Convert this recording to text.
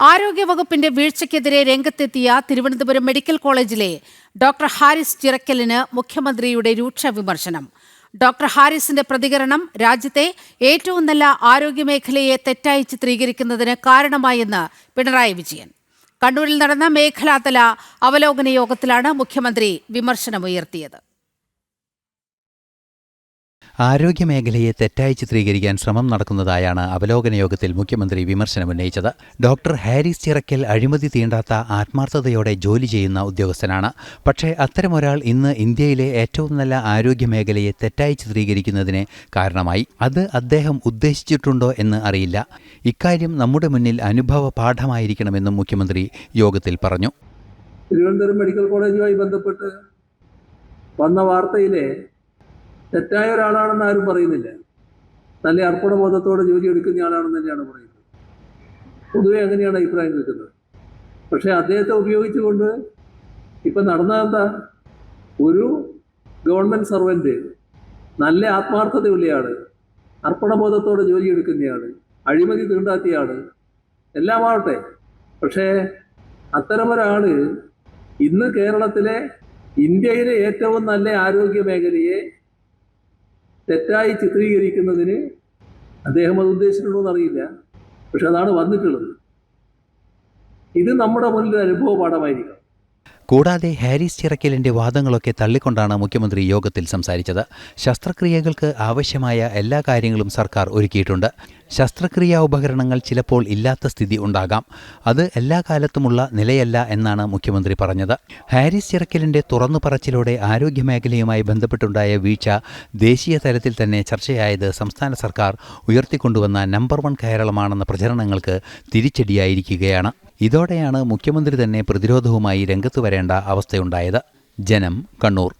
ആരോഗ്യവകുപ്പിന്റെ വീഴ്ചയ്ക്കെതിരെ രംഗത്തെത്തിയ തിരുവനന്തപുരം മെഡിക്കൽ കോളേജിലെ ഡോക്ടർ ഹാരിസ് ചിറക്കലിന് മുഖ്യമന്ത്രിയുടെ രൂക്ഷ വിമർശനം. ഡോക്ടർ ഹാരിസിന്റെ പ്രതികരണം രാജ്യത്തെ ഏറ്റവും നല്ല ആരോഗ്യമേഖലയെ തെറ്റായി ചിത്രീകരിക്കുന്നതിന് കാരണമായെന്ന് പിണറായി വിജയൻ. കണ്ണൂരിൽ നടന്ന മേഖലാതല അവലോകന യോഗത്തിലാണ് മുഖ്യമന്ത്രി വിമർശനമുയർത്തിയത്. ആരോഗ്യമേഖലയെ തെറ്റായി ചിത്രീകരിക്കാൻ ശ്രമം നടക്കുന്നതായാണ് അവലോകന യോഗത്തിൽ മുഖ്യമന്ത്രി വിമർശനമുന്നയിച്ചത്. ഡോക്ടർ ഹാരിസ് ചിറക്കൽ അഴിമതി തീണ്ടാത്ത ആത്മാർത്ഥതയോടെ ജോലി ചെയ്യുന്ന ഉദ്യോഗസ്ഥനാണ്. പക്ഷേ അത്തരമൊരാൾ ഇന്ന് ഇന്ത്യയിലെ ഏറ്റവും നല്ല ആരോഗ്യമേഖലയെ തെറ്റായി ചിത്രീകരിക്കുന്നതിന് കാരണമായി. അത് അദ്ദേഹം ഉദ്ദേശിച്ചിട്ടുണ്ടോ എന്ന് അറിയില്ല. ഇക്കാര്യം നമ്മുടെ മുന്നിൽ അനുഭവ പാഠമായിരിക്കണമെന്നും മുഖ്യമന്ത്രി യോഗത്തിൽ പറഞ്ഞു. തിരുവനന്തപുരം മെഡിക്കൽ കോളേജുമായി ബന്ധപ്പെട്ട് വന്ന വാർത്തയിലെ തെറ്റായ ഒരാളാണെന്ന് ആരും പറയുന്നില്ല. നല്ല അർപ്പണബോധത്തോടെ ജോലി എടുക്കുന്ന ആളാണെന്ന് തന്നെയാണ് പറയുന്നത്. പൊതുവെ അങ്ങനെയാണ് അഭിപ്രായം കേൾക്കുന്നത്. പക്ഷേ അദ്ദേഹത്തെ ഉപയോഗിച്ചുകൊണ്ട് ഇപ്പം നടന്നതെന്താ? ഒരു ഗവൺമെൻറ് സർവൻറ്റ്, നല്ല ആത്മാർത്ഥതയുള്ളയാൾ, അർപ്പണബോധത്തോടെ ജോലി എടുക്കുന്നയാൾ, അഴിമതി തീണ്ടാത്തിയാൾ, എല്ലാമാവട്ടെ. പക്ഷേ അത്തരമൊരാൾ ഇന്ന് കേരളത്തിലെ ഇന്ത്യയിലെ ഏറ്റവും നല്ല ആരോഗ്യ മേഖലയെ തെറ്റായി ചിത്രീകരിക്കുന്നതിന് അദ്ദേഹം അത് ഉദ്ദേശിച്ചിട്ടുണ്ടോ എന്നറിയില്ല. പക്ഷെ അതാണ് വന്നിട്ടുള്ളത്. ഇത് നമ്മുടെ മുന്നിൽ അനുഭവ പാഠമായിരിക്കണം. കൂടാതെ ഹാരിസ് ചിറക്കലിന്റെ വാദങ്ങളൊക്കെ തള്ളിക്കൊണ്ടാണ് മുഖ്യമന്ത്രി യോഗത്തിൽ സംസാരിച്ചത്. ശസ്ത്രക്രിയകൾക്ക് ആവശ്യമായ എല്ലാ കാര്യങ്ങളും സർക്കാർ ഒരുക്കിയിട്ടുണ്ട്. ശസ്ത്രക്രിയാ ഉപകരണങ്ങൾ ചിലപ്പോൾ ഇല്ലാത്ത സ്ഥിതി ഉണ്ടാകാം. അത് എല്ലാ കാലത്തുമുള്ള നിലയല്ല എന്നാണ് മുഖ്യമന്ത്രി പറഞ്ഞത്. ഹാരിസ് ചിറക്കലിന്റെ തുറന്നു പറച്ചിലൂടെ ആരോഗ്യമേഖലയുമായി ബന്ധപ്പെട്ടുണ്ടായ വീഴ്ച ദേശീയ തലത്തിൽ തന്നെ ചർച്ചയായത് സംസ്ഥാന സർക്കാർ ഉയർത്തിക്കൊണ്ടുവന്ന നമ്പർ 1 കേരളമാണെന്ന പ്രചരണങ്ങൾക്ക് തിരിച്ചടിയായിരിക്കുകയാണ്. ഇതോടെയാണ് മുഖ്യമന്ത്രി തന്നെ പ്രതിരോധവുമായി രംഗത്ത് വരേണ്ട അവസ്ഥയുണ്ടായത്. ജനം, കണ്ണൂർ.